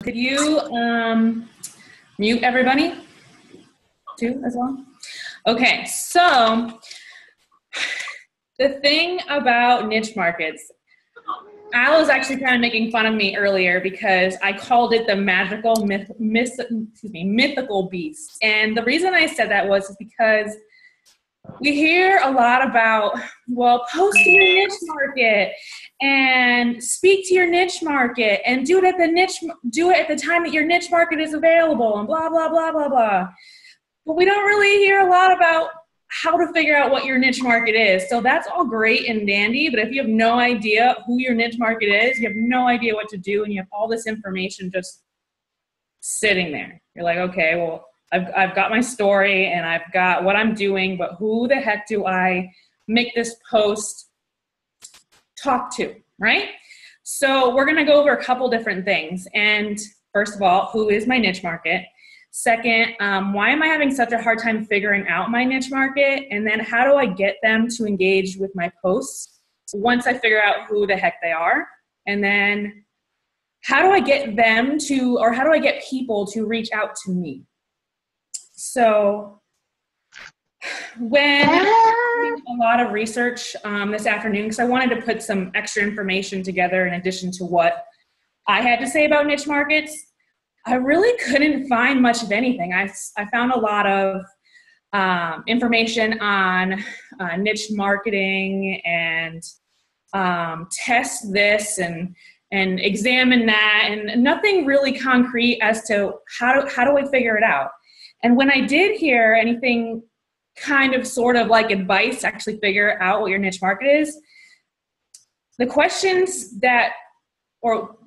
Could you mute everybody too as well? Okay, so the thing about niche markets, Al was actually kind of making fun of me earlier because I called it the magical mythical beast. And the reason I said that was because we hear a lot about, well, post to your niche market and speak to your niche market and do it at the time that your niche market is available and blah, blah, blah, blah, blah. But we don't really hear a lot about how to figure out what your niche market is. So that's all great and dandy, but if you have no idea who your niche market is, you have no idea what to do, and you have all this information just sitting there. You're like, okay, well, I've got my story and I've got what I'm doing, but who the heck do I make this post talk to, right? So we're going to go over a couple different things. And first of all, who is my niche market? Second, why am I having such a hard time figuring out my niche market? And then how do I get them to engage with my posts once I figure out who the heck they are? And then how do I get them to, or how do I get people to reach out to me? So when I did a lot of research this afternoon, because I wanted to put some extra information together in addition to what I had to say about niche markets, I really couldn't find much of anything. I found a lot of information on niche marketing and test this and examine that, and nothing really concrete as to how do I figure it out. And when I did hear anything kind of sort of like advice to actually figure out what your niche market is, the questions that, or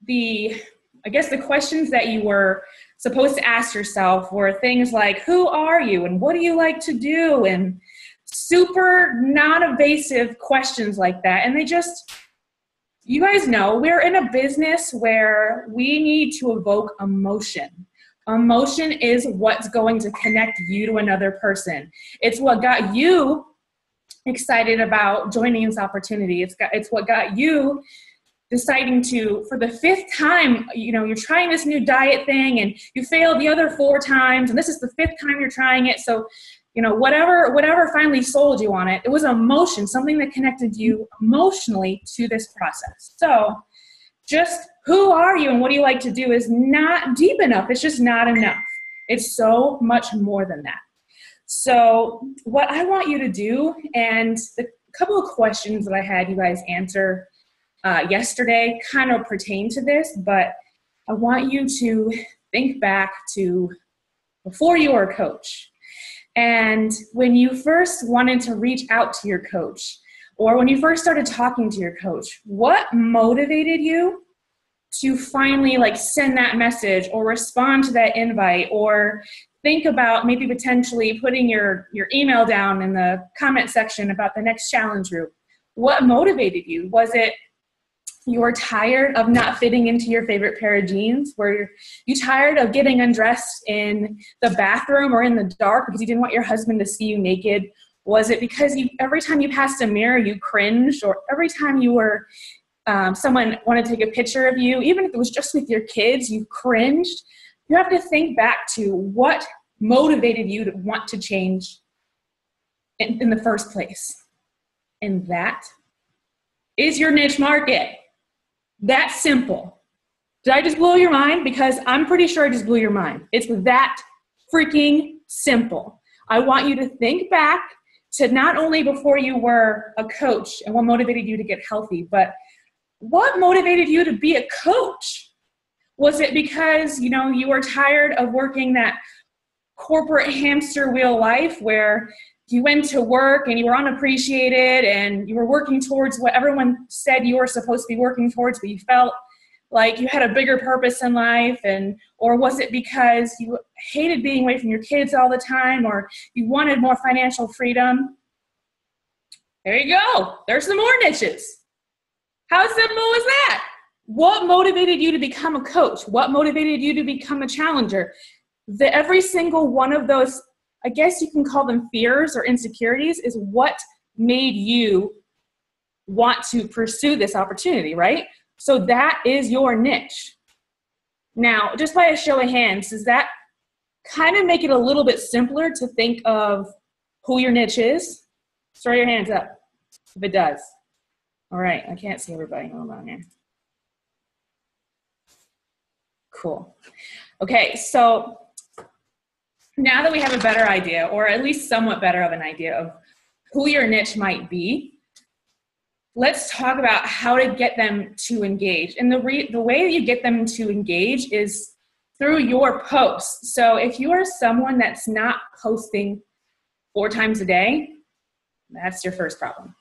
I guess the questions that you were supposed to ask yourself were things like, who are you and what do you like to do? And super non-evasive questions like that. And they just, you guys know, we're in a business where we need to evoke emotion. Emotion is what's going to connect you to another person. It's what got you excited about joining this opportunity. It's what got you deciding to, for the 5th time, you're trying this new diet thing and you failed the other 4 times, and this is the 5th time you're trying it. So, whatever finally sold you on it, it was emotion, something that connected you emotionally to this process. So just who are you and what do you like to do is not deep enough. It's just not enough. It's so much more than that. So what I want you to do, and the couple of questions that I had you guys answer yesterday kind of pertain to this, but I want you to think back to before you were a coach. And when you first wanted to reach out to your coach, or when you first started talking to your coach, what motivated you to finally send that message or respond to that invite, or think about maybe potentially putting your email down in the comment section about the next challenge group? What motivated you? Was it you were tired of not fitting into your favorite pair of jeans? Were you tired of getting undressed in the bathroom or in the dark because you didn't want your husband to see you naked? Was it because every time you passed a mirror, you cringed? Or every time you were, someone wanted to take a picture of you, even if it was just with your kids, you cringed? You have to think back to what motivated you to want to change in the first place. And that is your niche market. That's simple. Did I just blow your mind? Because I'm pretty sure I just blew your mind. It's that freaking simple. I want you to think back to not only before you were a coach and what motivated you to get healthy, but what motivated you to be a coach? Was it because, you were tired of working that corporate hamster wheel life where you went to work and you were unappreciated and you were working towards what everyone said you were supposed to be working towards, but you felt like you had a bigger purpose in life? Or was it because you hated being away from your kids all the time, or you wanted more financial freedom? There you go. There's some more niches. How simple is that? What motivated you to become a coach? What motivated you to become a challenger? Every single one of those, I guess you can call them fears or insecurities, is what made you want to pursue this opportunity, right? So that is your niche. Now, just by a show of hands, does that kind of make it a little bit simpler to think of who your niche is? Throw your hands up if it does. All right, I can't see everybody. Hold on here. Cool. Okay, so now that we have a better idea, or at least somewhat better of an idea of who your niche might be, let's talk about how to get them to engage. And the way that you get them to engage is through your posts. So if you are someone that's not posting 4 times a day, that's your first problem.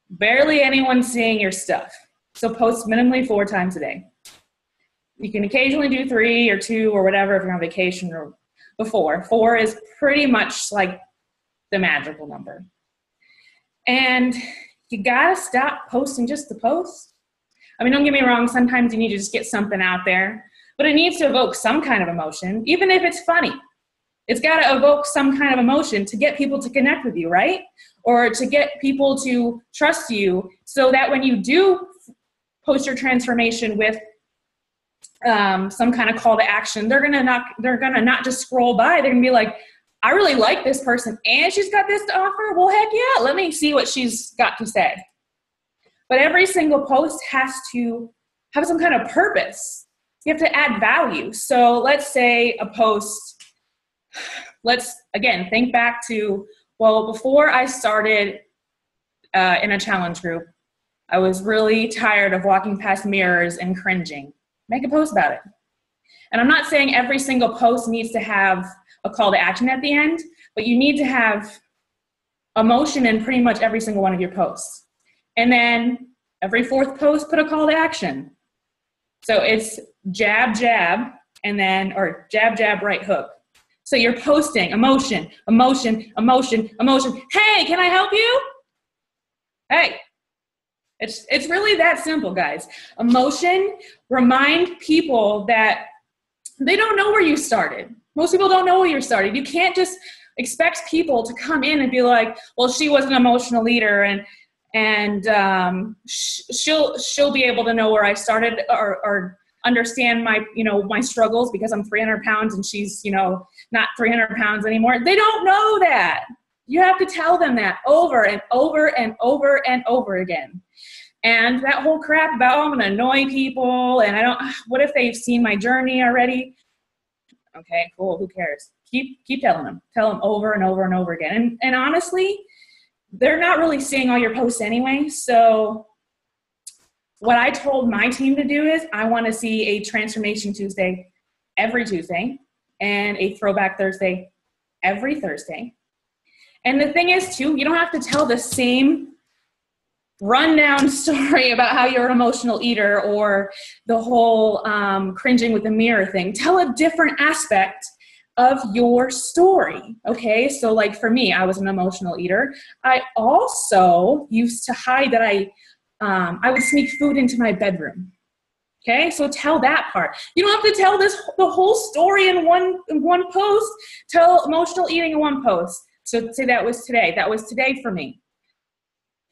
Barely anyone's seeing your stuff. So post minimally 4 times a day. You can occasionally do 3 or 2 or whatever if you're on vacation or before. 4 is pretty much like the magical number. And you gotta stop posting just to post. I mean, don't get me wrong, sometimes you need to just get something out there, but it needs to evoke some kind of emotion, even if it's funny. It's gotta evoke some kind of emotion to get people to connect with you, right? Or to get people to trust you so that when you do post your transformation with some kind of call to action, they're gonna not just scroll by, they're gonna be like, I really like this person and she's got this to offer. Well, heck yeah, let me see what she's got to say. But every single post has to have some kind of purpose. You have to add value. So let's say a post, let's again think back to, well, before I started in a challenge group, I was really tired of walking past mirrors and cringing. Make a post about it. And I'm not saying every single post needs to have a call to action at the end, but you need to have emotion in pretty much every single one of your posts. And then every 4th post, put a call to action. So it's jab, jab, and then, or jab, jab, right hook. So you're posting emotion, emotion, emotion, emotion. Hey, can I help you? Hey. It's really that simple, guys. Emotion, remind people that they don't know where you started. Most people don't know where you started. You can't just expect people to come in and be like, well, she was an emotional leader and she'll be able to know where I started or understand my struggles because I'm 300 pounds and she's, not 300 pounds anymore. They don't know that. You have to tell them that over and over and over and over again. And that whole crap about, oh, I'm going to annoy people and what if they've seen my journey already? Okay, cool. Who cares? Keep telling them. Tell them over and over and over again. And honestly, they're not really seeing all your posts anyway. So what I told my team to do is I want to see a Transformation Tuesday every Tuesday and a Throwback Thursday every Thursday. And the thing is, too, you don't have to tell the same rundown story about how you're an emotional eater or the whole cringing with the mirror thing. Tell a different aspect of your story, okay? So like for me, I was an emotional eater. I also used to hide that I would sneak food into my bedroom. Okay, so tell that part. You don't have to tell the whole story in one post. Tell emotional eating in one post. So say that was today. That was today for me.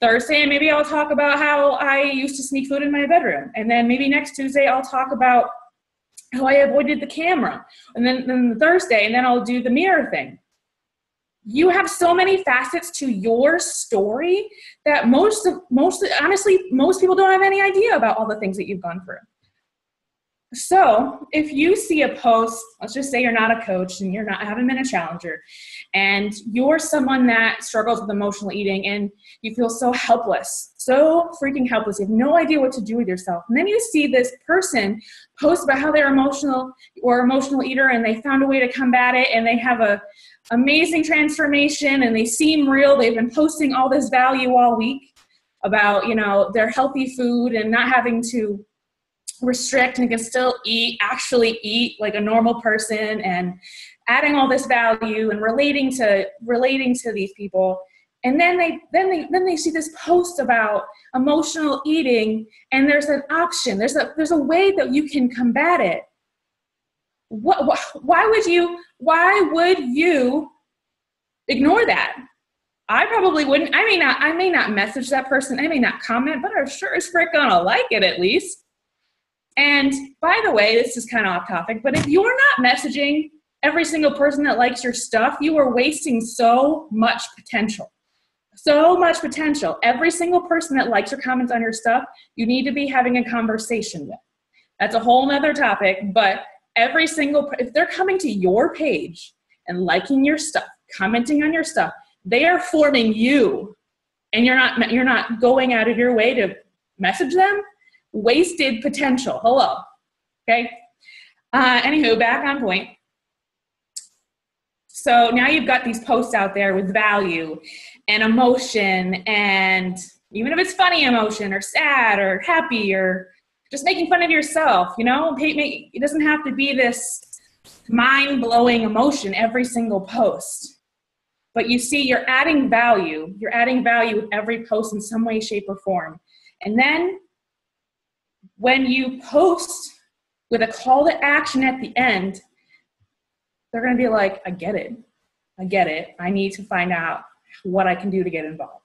Thursday, maybe I'll talk about how I used to sneak food in my bedroom. And then maybe next Tuesday, I'll talk about how I avoided the camera. And then Thursday, and then I'll do the mirror thing. You have so many facets to your story that honestly, most people don't have any idea about all the things that you've gone through. So if you see a post, let's just say you're not a coach and haven't been a challenger, and you're someone that struggles with emotional eating and you feel so helpless, so freaking helpless, you have no idea what to do with yourself. And then you see this person post about how they're emotional or emotional eater and they found a way to combat it and they have a amazing transformation and they seem real. They've been posting all this value all week about, their healthy food and not having to restrict and can still actually eat like a normal person and adding all this value and relating to these people. And then they see this post about emotional eating and there's an option. There's a way that you can combat it. Why would you ignore that? I probably wouldn't. I may not message that person. I may not comment, but I'm sure as frick gonna like it at least. And by the way, this is kind of off topic, but if you're not messaging every single person that likes your stuff, you are wasting so much potential. So much potential. Every single person that likes or comments on your stuff, you need to be having a conversation with. That's a whole nother topic, but if they're coming to your page and liking your stuff, commenting on your stuff, they are forming you, and you're not going out of your way to message them. Wasted potential. Hello. Okay. Anywho, back on point. So now you've got these posts out there with value and emotion, and even if it's funny emotion or sad or happy or just making fun of yourself, it doesn't have to be this mind-blowing emotion every single post. But you see, you're adding value. You're adding value with every post in some way, shape, or form. And then when you post with a call to action at the end, they're going to be like, I get it. I need to find out what I can do to get involved.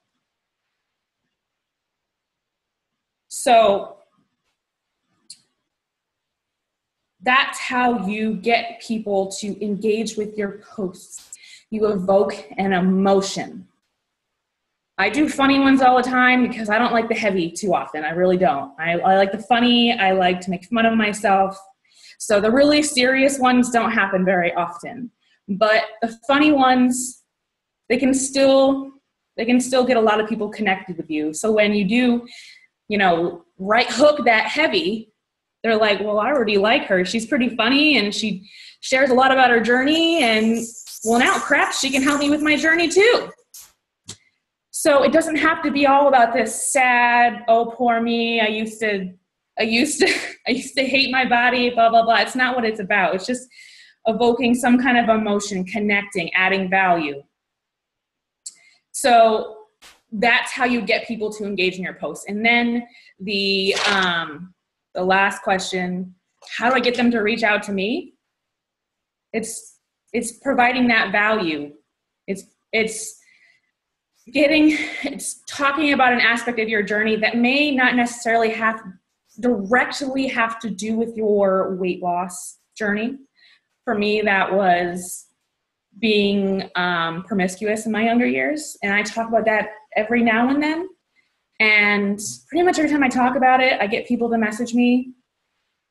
So that's how you get people to engage with your posts. You evoke an emotion. I do funny ones all the time because I don't like the heavy too often. I really don't. I like the funny. I like to make fun of myself. So the really serious ones don't happen very often. But the funny ones, they can still get a lot of people connected with you. So when you do, right hook that heavy, they're like, well, I already like her. She's pretty funny and she shares a lot about her journey. And well, now crap, she can help me with my journey too. So it doesn't have to be all about this sad, oh, poor me. I used to hate my body, blah, blah, blah. It's not what it's about. It's just evoking some kind of emotion, connecting, adding value. So that's how you get people to engage in your posts. And then the last question, how do I get them to reach out to me? It's providing that value. It's talking about an aspect of your journey that may not necessarily directly have to do with your weight loss journey. For me, that was being promiscuous in my younger years. And I talk about that every now and then. And pretty much every time I talk about it, I get people to message me.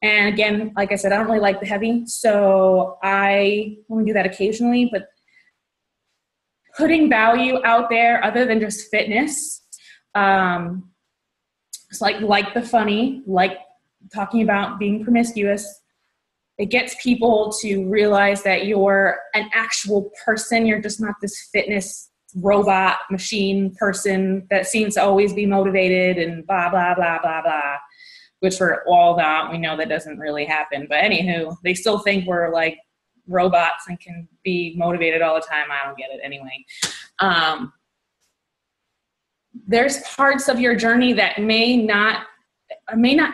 And again, like I said, I don't really like the heavy. So I only do that occasionally. But putting value out there other than just fitness, it's like the funny, like talking about being promiscuous, it gets people to realize that you're an actual person. You're just not this fitness robot machine person that seems to always be motivated and blah, blah, blah, blah, blah, which we're all not. We know that doesn't really happen. But anywho, they still think we're like robots and can be motivated all the time. I don't get it anyway. There's parts of your journey that may not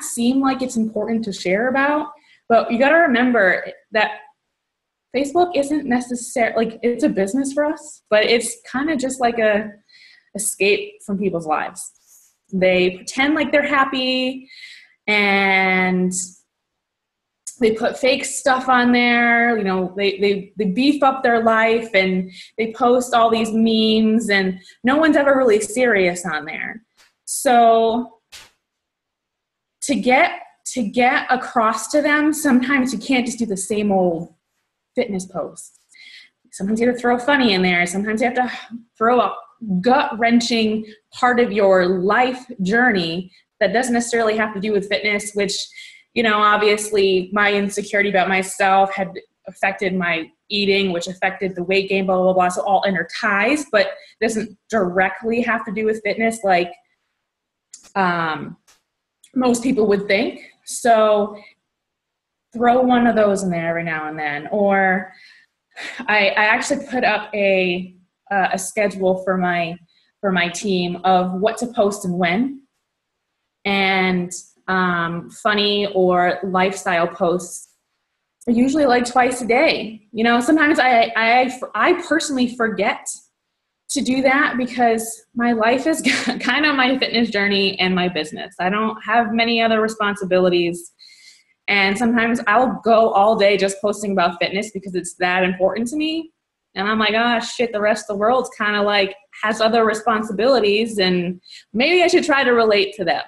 seem like it's important to share about, but you got to remember that Facebook isn't necessarily, like, it's a business for us, but it's kind of just like a escape from people's lives. They pretend like they're happy and they put fake stuff on there, they beef up their life and they post all these memes and no one's ever really serious on there. So to get across to them, sometimes you can't just do the same old fitness posts. Sometimes you have to throw funny in there. Sometimes you have to throw a gut-wrenching part of your life journey that doesn't necessarily have to do with fitness, which, obviously my insecurity about myself had affected my eating, which affected the weight gain, blah, blah, blah. So all interties, but doesn't directly have to do with fitness like most people would think. So throw one of those in there every now and then. Or I actually put up a schedule for my team of what to post and when. And funny or lifestyle posts are usually like twice a day. Sometimes I personally forget to do that because my life is kind of my fitness journey and my business. I don't have many other responsibilities. And sometimes I'll go all day just posting about fitness because it's that important to me. And I'm like, oh shit, the rest of the world's kind of like has other responsibilities and maybe I should try to relate to them.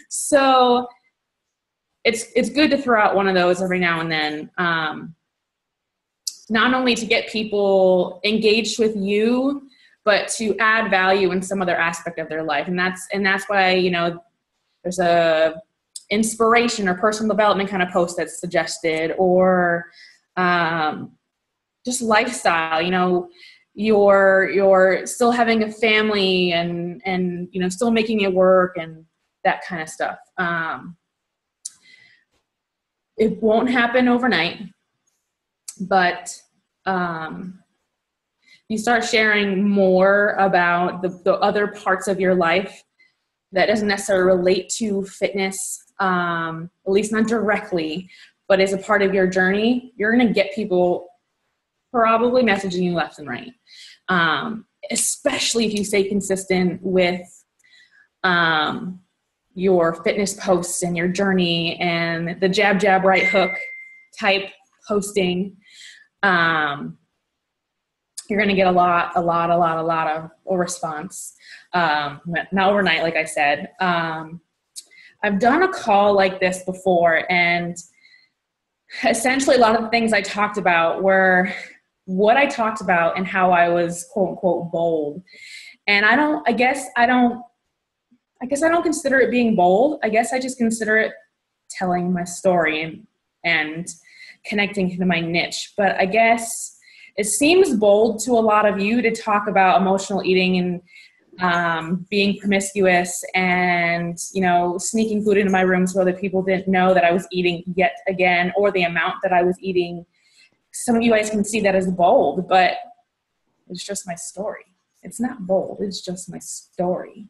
So it's good to throw out one of those every now and then. Not only to get people engaged with you, but to add value in some other aspect of their life. And that's why, you know, there's a inspiration or personal development kind of post that's suggested, or just lifestyle, you know, you're still having a family and, you know, still making it work and that kind of stuff. It won't happen overnight, but you start sharing more about the other parts of your life that doesn't necessarily relate to fitness, at least not directly, but as a part of your journey, you're going to get people probably messaging you left and right. Especially if you stay consistent with your fitness posts and your journey and the jab, jab, right hook type posting. You're going to get a lot of response. Not overnight, like I said. I've done a call like this before, and essentially a lot of the things I talked about were what I talked about and how I was quote unquote bold. And I guess I don't consider it being bold. I guess I just consider it telling my story and connecting to my niche. But I guess it seems bold to a lot of you to talk about emotional eating and being promiscuous and, you know, sneaking food into my room so other people didn't know that I was eating yet again, or the amount that I was eating. Some of you guys can see that as bold, but it's just my story. It's not bold. It's just my story.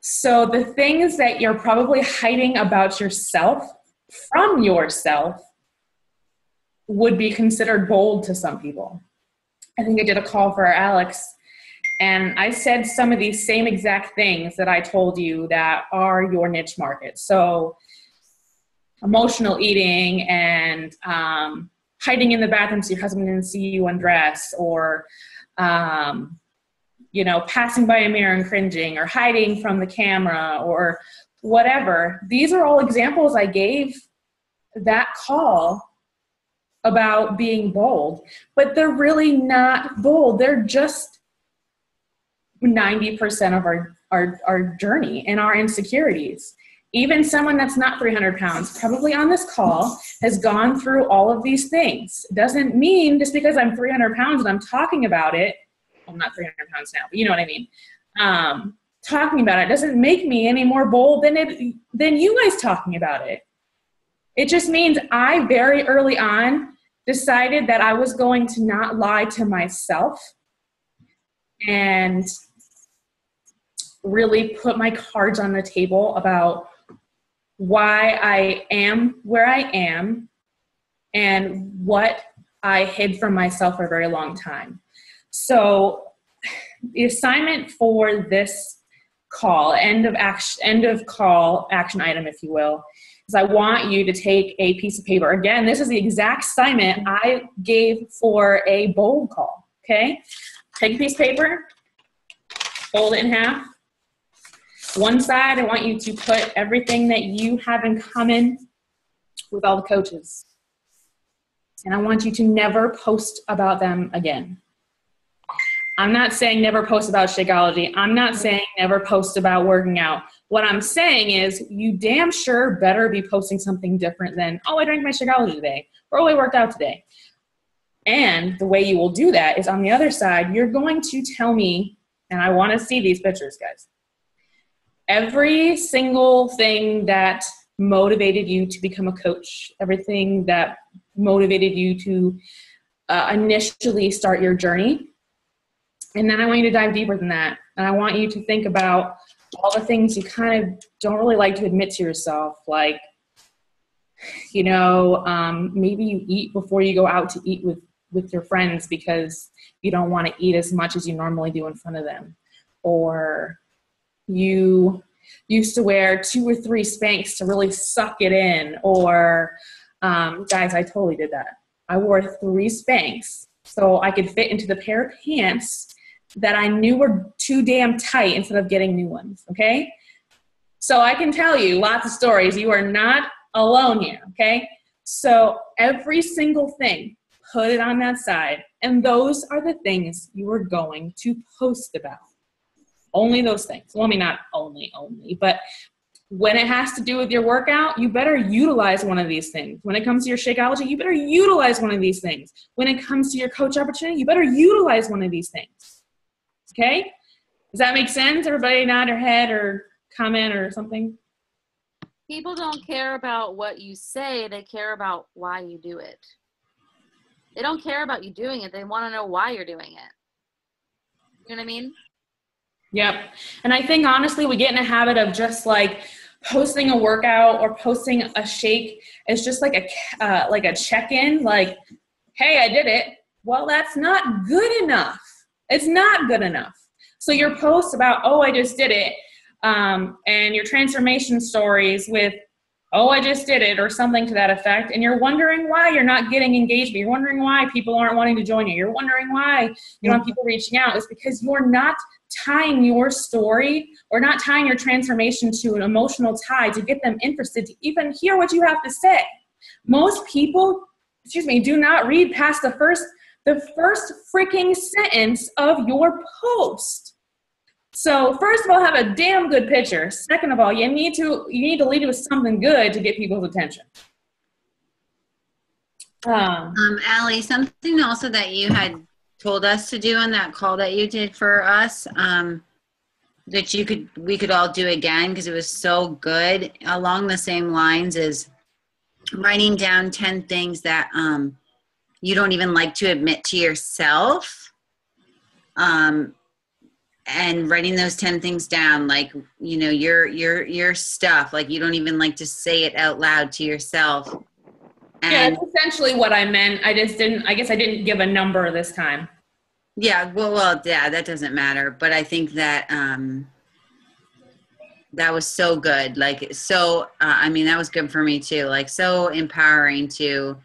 So the things that you're probably hiding about yourself from yourself would be considered bold to some people. I think I did a call for Alex, and I said some of these same exact things that I told you that are your niche market. So emotional eating and hiding in the bathroom so your husband didn't see you undress, or you know, passing by a mirror and cringing, or hiding from the camera, or whatever. These are all examples I gave that call about being bold, but they're really not bold. They're just 90% of our journey and our insecurities. Even someone that's not 300 pounds, probably on this call, has gone through all of these things. It doesn't mean just because I'm 300 pounds and I'm talking about it, I'm not 300 pounds now, but you know what I mean. Talking about it doesn't make me any more bold than you guys talking about it. It just means I very early on decided that I was going to not lie to myself and really put my cards on the table about why I am where I am and what I hid from myself for a very long time. So the assignment for this call, end of call action item, if you will, is I want you to take a piece of paper. Again, this is the exact assignment I gave for a bold call, okay? Take a piece of paper, fold it in half. One side, I want you to put everything that you have in common with all the coaches. And I want you to never post about them again. I'm not saying never post about Shakeology. I'm not saying never post about working out. What I'm saying is you damn sure better be posting something different than, oh, I drank my Shakeology today, or oh, I worked out today. And the way you will do that is on the other side, you're going to tell me, and I want to see these pictures, guys. Every single thing that motivated you to become a coach, everything that motivated you to initially start your journey. And then I want you to dive deeper than that. And I want you to think about all the things you kind of don't really like to admit to yourself. Like, you know, maybe you eat before you go out to eat with your friends because you don't want to eat as much as you normally do in front of them. Or you used to wear 2 or 3 Spanx to really suck it in. Or, guys, I totally did that. I wore 3 Spanx so I could fit into the pair of pants that I knew were too damn tight instead of getting new ones, okay? So I can tell you lots of stories. You are not alone here, okay? So every single thing, put it on that side. And those are the things you are going to post about. Only those things. Well, I mean, not only, but when it has to do with your workout, you better utilize one of these things. When it comes to your Shakeology, you better utilize one of these things. When it comes to your coach opportunity, you better utilize one of these things. Okay? Does that make sense? Everybody nod their head or comment or something? People don't care about what you say. They care about why you do it. They don't care about you doing it. They want to know why you're doing it. You know what I mean? Yep. And I think, honestly, we get in a habit of just like posting a workout or posting a shake. It's just like a check-in, like, hey, I did it. Well, that's not good enough. It's not good enough. So your posts about, oh, I just did it, and your transformation stories with, oh, I just did it, or something to that effect, and you're wondering why you're not getting engagement. You're wondering why people aren't wanting to join you. You're wondering why you don't have people reaching out. It's because you're not tying your story or not tying your transformation to an emotional tie to get them interested to even hear what you have to say. Most people, do not read past the first freaking sentence of your post. So first of all, have a damn good picture. Second of all, you need to lead with something good to get people's attention. Allie, something also that you had told us to do on that call that you did for us, that we could all do again because it was so good, along the same lines as writing down 10 things that you don't even like to admit to yourself, and writing those 10 things down, like, you know, your stuff, like you don't even like to say it out loud to yourself. And yeah, that's essentially what I meant. I guess I didn't give a number this time. Yeah, well, yeah, that doesn't matter. But I think that that was so good. Like, so, I mean, that was good for me too. Like, so empowering to,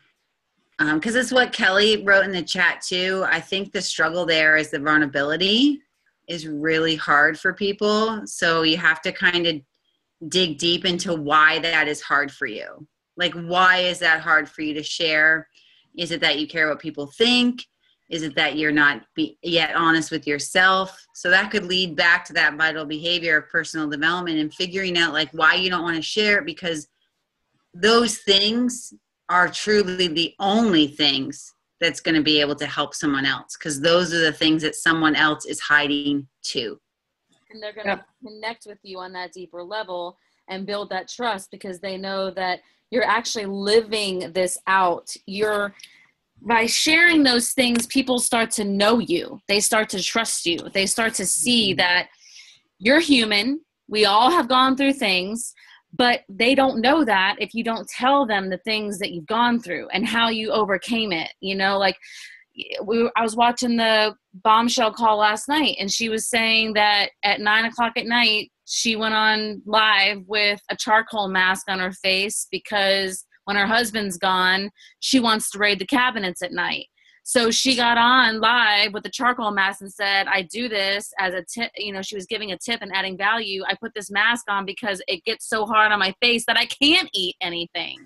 because it's what Kelly wrote in the chat too. I think the struggle there is the vulnerability is really hard for people. So you have to kind of dig deep into why that is hard for you. Like, why is that hard for you to share? Is it that you care what people think? Is it that you're not yet honest with yourself? So that could lead back to that vital behavior of personal development and figuring out like why you don't want to share it, because those things are truly the only things that's going to be able to help someone else, because those are the things that someone else is hiding too. And they're going to connect with you on that deeper level and build that trust because they know that you're actually living this out. By sharing those things, people start to know you. They start to trust you. They start to see that you're human. We all have gone through things, but they don't know that if you don't tell them the things that you've gone through and how you overcame it. You know, like I was watching the Bombshell call last night, and she was saying that at 9:00 at night, she went on live with a charcoal mask on her face because when her husband's gone, she wants to raid the cabinets at night. So she got on live with the charcoal mask and said, I do this as a tip. You know, she was giving a tip and adding value. I put this mask on because it gets so hard on my face that I can't eat anything.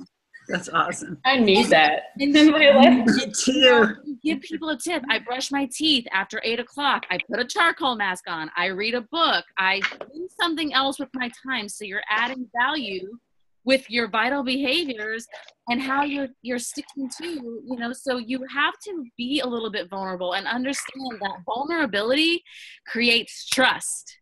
That's awesome. I need that. And in my life. Me too. Give people a tip. I brush my teeth after 8:00. I put a charcoal mask on. I read a book. I do something else with my time. So you're adding value with your vital behaviors and how you're sticking to, you know, so you have to be a little bit vulnerable and understand that vulnerability creates trust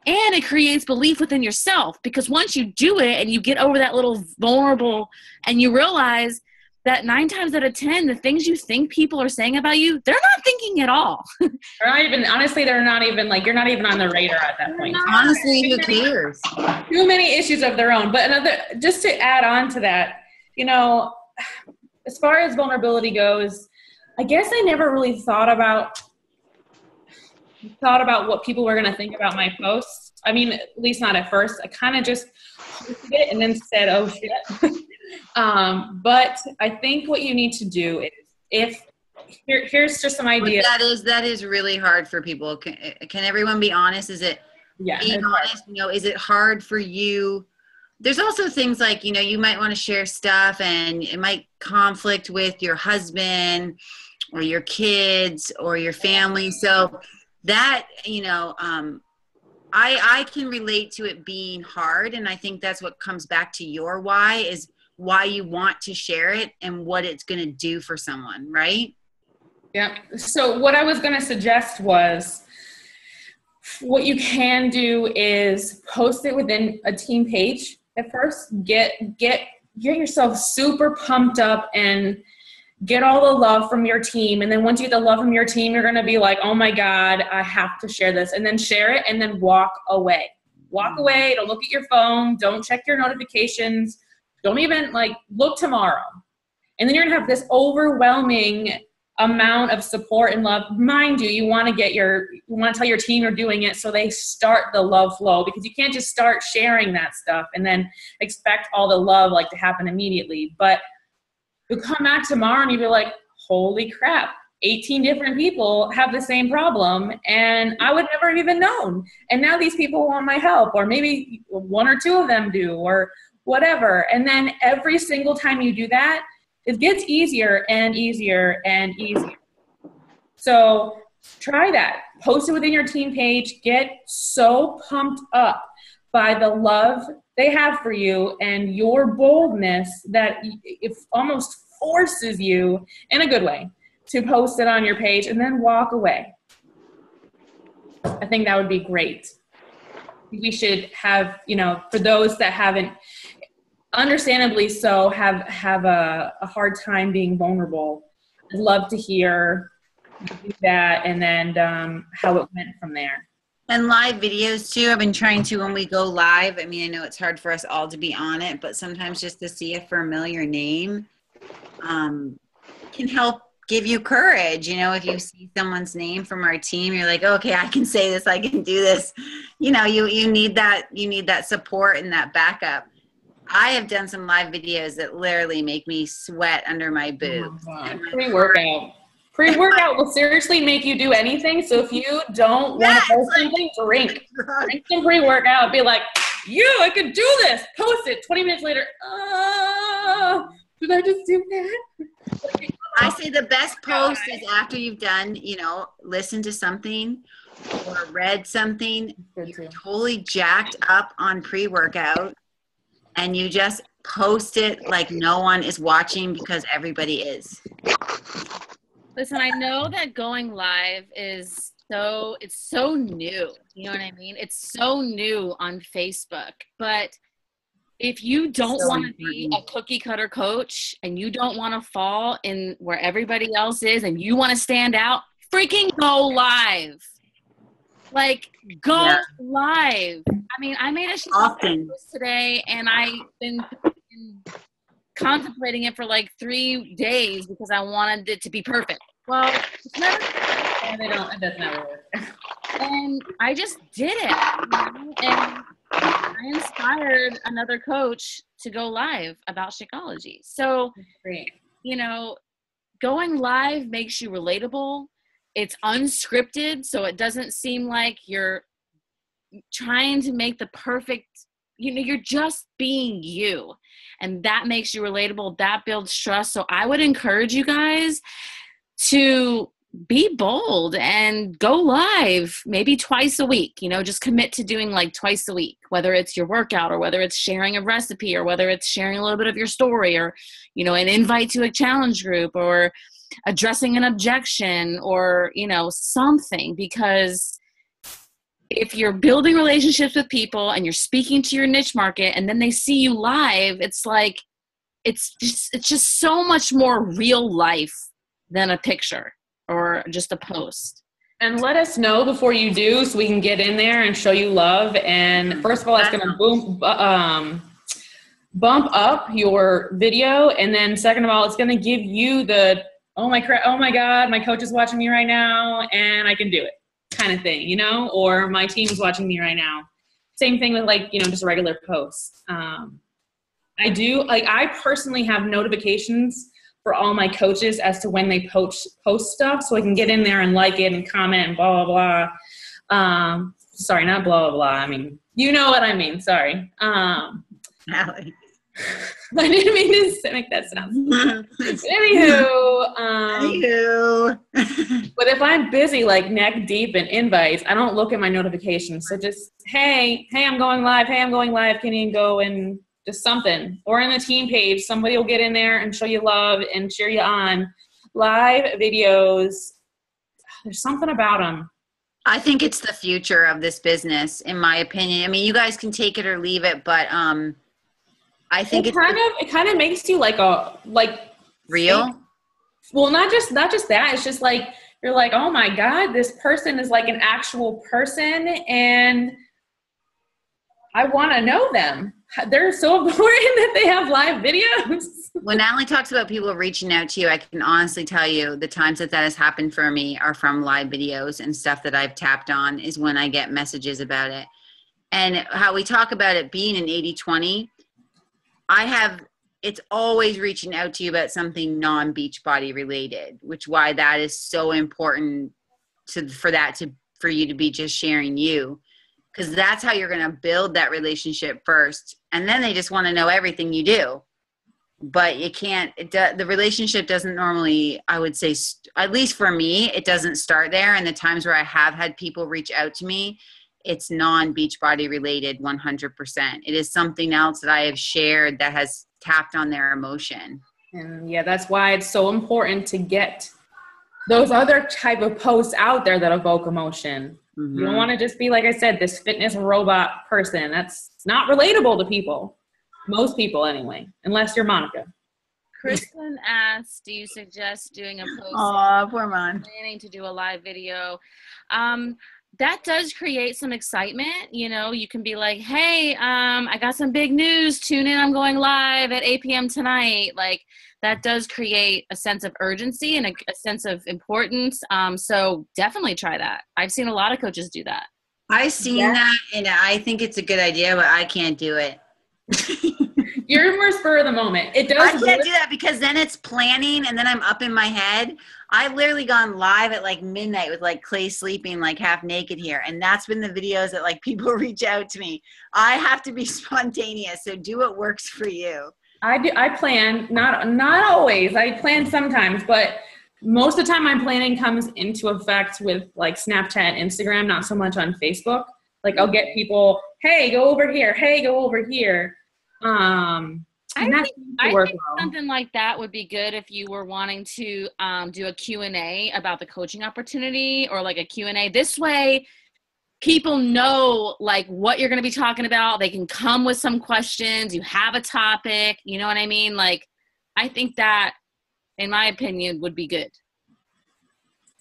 and it creates belief within yourself, because once you do it and you get over that little vulnerable and you realize that 9 times out of 10, the things you think people are saying about you, they're not thinking at all. They're not even, honestly, they're not even like, you're not even on the radar at that point. Honestly, who cares? Too many issues of their own. But just to add on to that, you know, as far as vulnerability goes, I guess I never really thought about what people were going to think about my posts. I mean, at least not at first. I kind of just posted it and then said, oh shit. But I think what you need to do is here's just some ideas. That is really hard for people. Can everyone be honest? Is it being honest? You know, is it hard for you? There's also things like, you know, you might want to share stuff and it might conflict with your husband or your kids or your family. So that, you know, I can relate to it being hard. And I think that's what comes back to your why, is why you want to share it and what it's going to do for someone, right? Yeah. So what I was going to suggest was, what you can do is post it within a team page at first. Get yourself super pumped up and get all the love from your team. And then once you get the love from your team, you're going to be like, oh my God, I have to share this. And then share it and then walk away. Walk away. Don't look at your phone. Don't check your notifications. Don't even look tomorrow. And then you're going to have this overwhelming amount of support and love. Mind you, you want to tell your team you're doing it so they start the love flow, because you can't just start sharing that stuff and then expect all the love to happen immediately. But you come back tomorrow and you'll be like, holy crap, 18 different people have the same problem and I would never have even known. And now these people want my help, or maybe one or two of them do, or whatever. And then every single time you do that, it gets easier and easier and easier. So try that. Post it within your team page. Get so pumped up by the love they have for you and your boldness that it almost forces you, in a good way, to post it on your page and then walk away. I think that would be great. We should have, for those that haven't, understandably so, have a hard time being vulnerable, I'd love to hear that and then how it went from there. And live videos too. I've been trying to, when we go live, I mean, I know it's hard for us all to be on it, but sometimes just to see a familiar name can help give you courage. If you see someone's name from our team, you're like, okay, I can say this, I can do this. You need that support and that backup. I have done some live videos that literally make me sweat under my boobs. Pre-workout will seriously make you do anything. So if you don't want to post something, drink some pre-workout. Be like, I could do this. Post it. 20 minutes later, did I just do that? I say the best post is after you've done, listened to something or read something. You're totally jacked up on pre-workout. And you just post it like no one is watching because everybody is. Listen, I know that going live it's so new. You know what I mean? It's so new on Facebook. But if you don't want to be a cookie cutter coach and you don't want to fall in where everybody else is and you want to stand out, freaking go live. Go live. I mean, I made a often today and I've been contemplating it for 3 days because I wanted it to be perfect. Well, it's never it doesn't ever work. And I just did it. And I inspired another coach to go live about Shakeology. So, going live makes you relatable. It's unscripted, so it doesn't seem like you're trying to make the perfect, you're just being you. And that makes you relatable. That builds trust. So I would encourage you guys to be bold and go live maybe twice a week. Just commit to doing twice a week, whether it's your workout or whether it's sharing a recipe or whether it's sharing a little bit of your story or, an invite to a challenge group or addressing an objection or, something. Because if you're building relationships with people and you're speaking to your niche market and then they see you live, it's just so much more real life than a picture or just a post. And let us know before you do so we can get in there and show you love. And first of all, it's going to bump up your video. And then second of all, it's going to give you the, oh my God, my coach is watching me right now and I can do it kind of thing, or my team is watching me right now same thing with like, you know, just regular posts. I do, like, I personally have notifications for all my coaches as to when they post stuff, so I can get in there and like it and comment and blah, blah, blah. Sorry, not blah, blah, blah. I mean, you know what I mean. Sorry. Allie. I didn't mean to make that sound. Anywho, but if I'm busy, like neck deep in invites, I don't look at my notifications. So just, hey, I'm going live. Hey, I'm going live. Can you go and just something? Or in the team page, somebody will get in there and show you love and cheer you on. Live videos, there's something about them. I think it's the future of this business, in my opinion. I mean, you guys can take it or leave it, but I think it kind of makes you like real. Well, not just that. It's just like, you're like, oh my God, this person is like an actual person and I want to know them. They're so important that they have live videos. When Allie talks about people reaching out to you, I can honestly tell you the times that has happened for me are from live videos and stuff that I've tapped on is when I get messages about it. And how we talk about it being an 80-20, it's always reaching out to you about something non-Beachbody related, which why that is so important for you to be just sharing you. Because that's how you're going to build that relationship first. And then they just want to know everything you do. But you can't, the relationship doesn't normally, I would say, at least for me, it doesn't start there. And the times where I have had people reach out to me, it's non-Beachbody related 100%. It is something else that I have shared that has tapped on their emotion. And yeah, that's why it's so important to get those other type of posts out there that evoke emotion. Mm-hmm. You don't want to just be, like I said, this fitness robot person. That's not relatable to people. Most people anyway, unless you're Monica. Kristen asked, do you suggest doing a post? Oh, poor Mon. Planning to do a live video. That does create some excitement. You know, you can be like, hey, I got some big news. Tune in. I'm going live at 8 p.m. tonight. Like, that does create a sense of urgency and a sense of importance. So definitely try that. I've seen a lot of coaches do that. I've seen that, and I think it's a good idea, but I can't do it. You're more spur of the moment. It does. I can't do that because then it's planning and then I'm up in my head. I've literally gone live at like midnight with like Clay sleeping like half naked here. And that's been the videos that like people reach out to me. I have to be spontaneous. So do what works for you. I do. I plan, not always. I plan sometimes, but most of the time my planning comes into effect with like Snapchat and Instagram, not so much on Facebook. Like I'll get people, hey, go over here. Hey, go over here. I think something like that would be good if you were wanting to do a Q&A about the coaching opportunity or like a Q&A. This way, people know like what you're going to be talking about. They can come with some questions. You have a topic. You know what I mean? Like, I think that, in my opinion, would be good.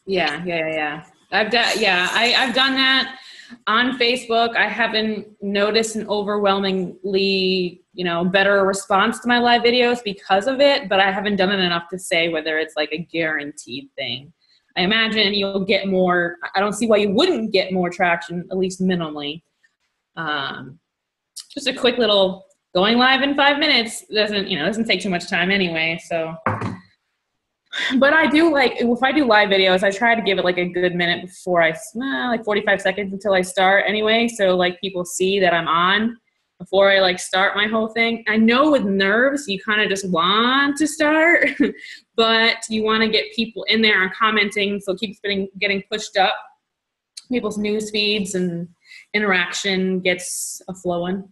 Yeah. I've done that on Facebook. I haven't noticed an overwhelmingly, better response to my live videos because of it, but I haven't done it enough to say whether it's like a guaranteed thing. I imagine you'll get more. I don't see why you wouldn't get more traction, at least minimally. Just a quick little going live in 5 minutes doesn't take too much time anyway. So, but I do if I do live videos, I try to give it like a good minute before like 45 seconds until I start anyway. So like people see that I'm on before I like start my whole thing. I know with nerves, you kind of just want to start, but you want to get people in there and commenting. So it keeps getting pushed up. People's news feeds and interaction gets a flowing.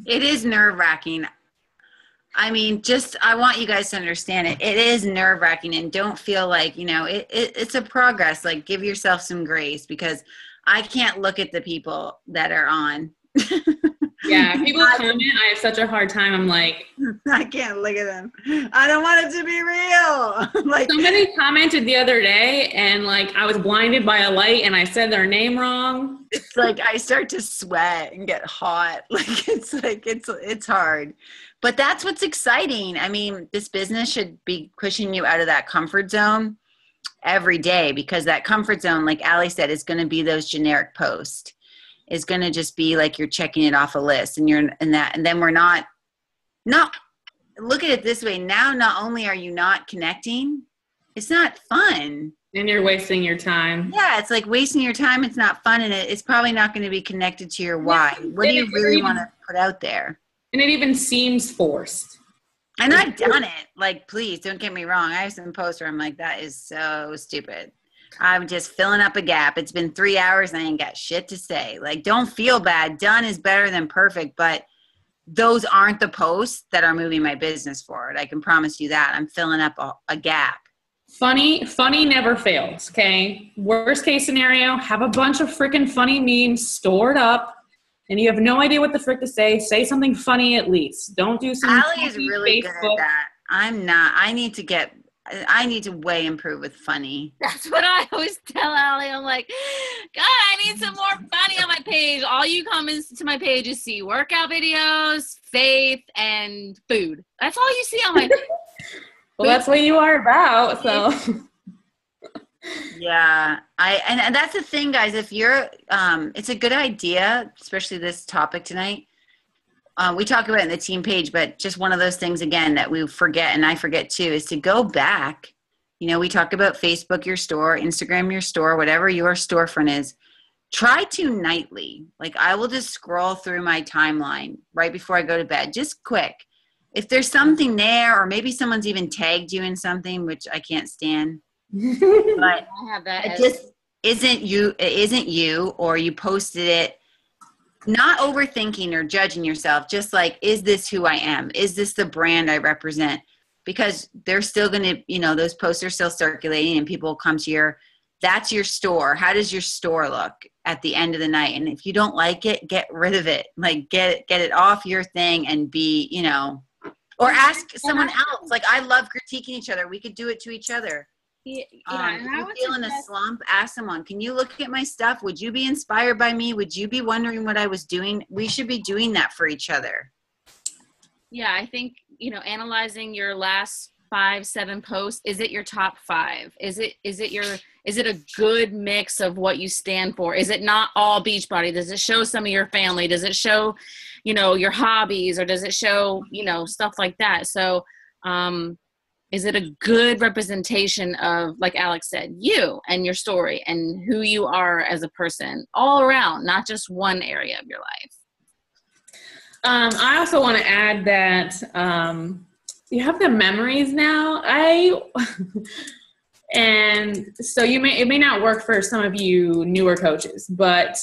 It is nerve-wracking. I mean, I want you guys to understand it. It is nerve-wracking, and don't feel like, it's a progress. Like, give yourself some grace because I can't look at the people that are on. Yeah, people comment. I have such a hard time. I'm like, I can't look at them. I don't want it to be real. Like somebody commented the other day, and like I was blinded by a light, and I said their name wrong. It's like I start to sweat and get hot. It's hard, but that's what's exciting. I mean, this business should be pushing you out of that comfort zone every day because that comfort zone, like Allie said, is going to be those generic posts. is going to just be like you're checking it off a list, and then we're not look at it this way. Now, not only are you not connecting, it's not fun. And you're wasting your time. Yeah, it's like wasting your time. It's not fun, and it's probably not going to be connected to your why. What do you really want to put out there? And it even seems forced. And I've done it. Like, please don't get me wrong. I have some posts where I'm like, that is so stupid. I'm just filling up a gap. It's been 3 hours and I ain't got shit to say. Like, don't feel bad. Done is better than perfect, but those aren't the posts that are moving my business forward. I can promise you that. I'm filling up a gap. Funny never fails, okay? Worst case scenario, have a bunch of freaking funny memes stored up, and you have no idea what the frick to say. Say something funny at least. Don't do some Allie is really Facebook. good at that. I'm not. I need to way improve with funny. That's what I always tell Allie. I'm like, God, I need some more funny on my page. All you comments to my page is see workout videos, faith, and food. That's all you see on my page. Well, that's what you are about, so. Yeah, and that's the thing, guys. If you're, it's a good idea, especially this topic tonight. We talk about it in the team page, but just one of those things again that we forget, and I forget too, is to go back. You know, we talk about Facebook, your store, Instagram, your store, whatever your storefront is. Try to nightly. Like, I will just scroll through my timeline right before I go to bed, just quick. If there's something there, or maybe someone's even tagged you in something, which I can't stand, but I have that. it just isn't you, or you posted it, not overthinking or judging yourself, just like, is this who I am? Is this the brand I represent? Because they're still going to, you know, those posts are still circulating and people will come to that's your store. How does your store look at the end of the night? And if you don't like it, get rid of it. Like, get it off your thing and be, you know, or ask someone else. Like, I love critiquing each other. We could do it to each other. Yeah, If you feel in a slump, ask someone, can you look at my stuff? Would you be inspired by me? Would you be wondering what I was doing? We should be doing that for each other. Yeah, I think, you know, analyzing your last 5-7 posts, is it your top 5? Is it a good mix of what you stand for? Is it not all Beachbody? Does it show some of your family? Does it show, you know, your hobbies, or does it show, you know, stuff like that? So, is it a good representation of, like Alex said, you and your story and who you are as a person all around, not just one area of your life? I also want to add that you have the memories now. And so it may not work for some of you newer coaches, but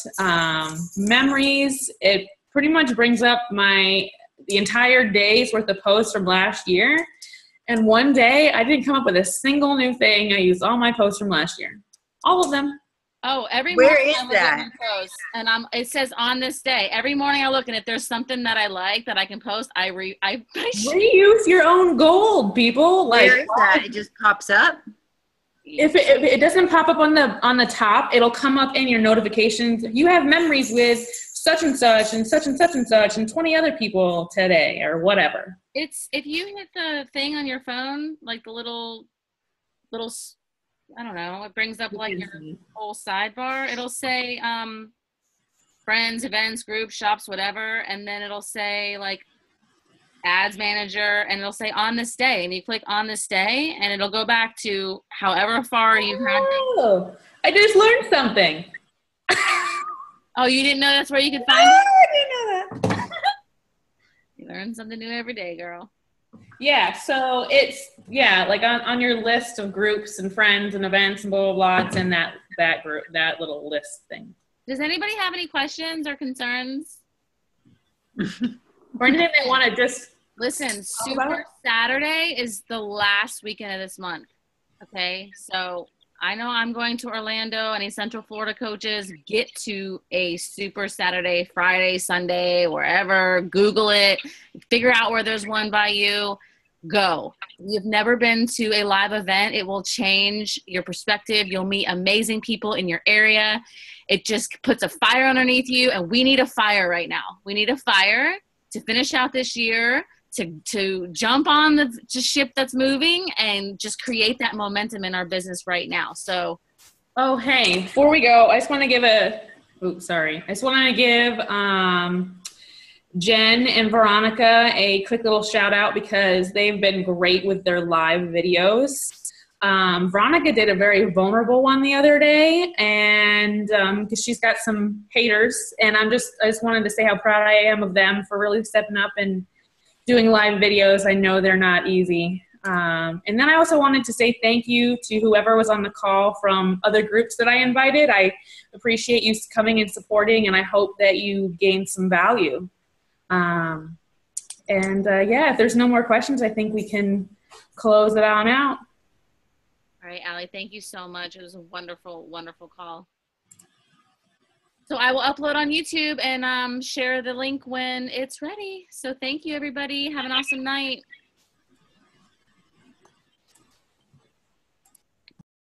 memories, it pretty much brings up the entire day's worth of posts from last year. And one day I didn't come up with a single new thing. I used all my posts from last year. All of them. Oh, every Where morning is I look that? at my posts, and it says on this day. Every morning I look, and if there's something that I like that I can post, I reuse your own gold, people. Like, where is that? It just pops up. If it doesn't pop up on the top, it'll come up in your notifications. You have memories with such and such and such and such and such and 20 other people today, or whatever. It's if you hit the thing on your phone, like the little, I don't know, it brings up like your whole sidebar. It'll say friends, events, groups, shops, whatever, and then it'll say like ads manager, and it'll say on this day, and you click on this day, and it'll go back to however far you've had. I just learned something. Oh, you didn't know that's where you could find it? I didn't know that. You learn something new every day, girl. Yeah, so it's, like on your list of groups and friends and events and blah, blah, blah, it's in that group, that little list thing. Does anybody have any questions or concerns? Or anything they want to just listen? Super Saturday is the last weekend of this month. Okay, so I know I'm going to Orlando. Any Central Florida coaches, get to a Super Saturday, Friday, Sunday, wherever. Google it. Figure out where there's one by you. Go. If you've never been to a live event, it will change your perspective. You'll meet amazing people in your area. It just puts a fire underneath you, and we need a fire right now. We need a fire to finish out this year, to jump on the ship that's moving and just create that momentum in our business right now. So, hey, before we go, I just want to give a oops, sorry. I just wanted to give Jen and Veronica a quick little shout out because they've been great with their live videos. Veronica did a very vulnerable one the other day, and because she's got some haters, and I just wanted to say how proud I am of them for really stepping up and doing live videos. I know they're not easy. And then I also wanted to say thank you to whoever was on the call from other groups that I invited. I appreciate you coming and supporting, and I hope that you gained some value. Yeah, if there's no more questions, I think we can close it on out. All right, Allie, thank you so much. It was a wonderful, wonderful call. So I will upload on YouTube and share the link when it's ready. So thank you, everybody. Have an awesome night.